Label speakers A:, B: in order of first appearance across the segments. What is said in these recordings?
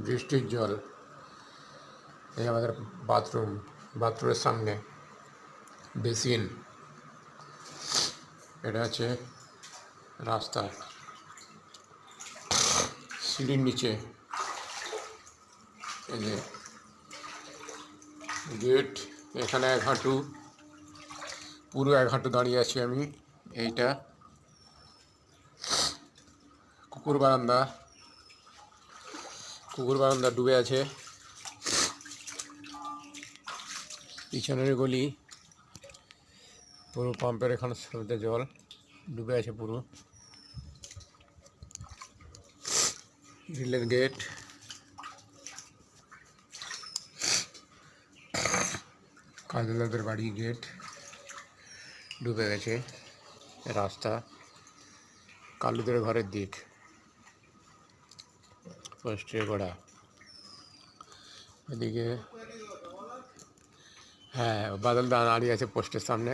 A: বৃষ্টির জল। এই আমাদের বাথরুমের সামনে বেসিন। এটা হচ্ছে রাস্তা, সিঁড়ির নিচে এই যে গেট। এখানে এক হাঁটু, পুরো এক হাঁটু দাঁড়িয়ে আছি আমি। এইটা কুকুর বারান্দা ডুবে আছে। পিছনের গলি, পুরো পাম্পের এখানে স্রোতে জল ডুবে আছে পুরো। গ্রিলের গেট, কাজলাদের বাড়ি গেট ডুবে গেছে। রাস্তা কালুদের ঘরের দিক, পোস্টে করা। এদিকে হ্যাঁ, বাদল দাঁড়িয়ে আছে পোস্টের সামনে।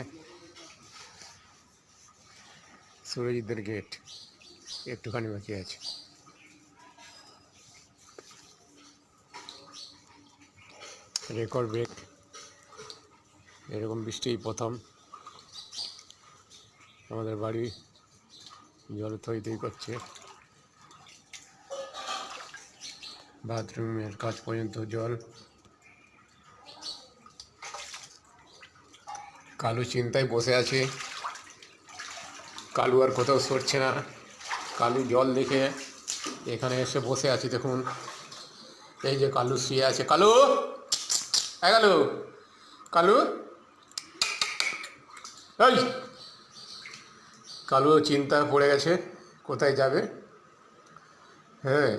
A: সুরজিৎদের গেট একটুখানি বাকি আছে। Record break. এরকম বৃষ্টি প্রথম। আমাদের বাড়ি জল থই থই করছে, বাথরুমের কাছ পর্যন্ত জল। কালু চিন্তায় বসে আছে। কালু আর কোথাও সরছে না। কালু জল দেখে এখানে এসে বসে আছে। দেখুন, এই যে কালু শুয়ে আছে। কালু, কালু, কালু, এই কালু চিন্তায় পড়ে গেছে, কোথায় যাবে। হ্যাঁ।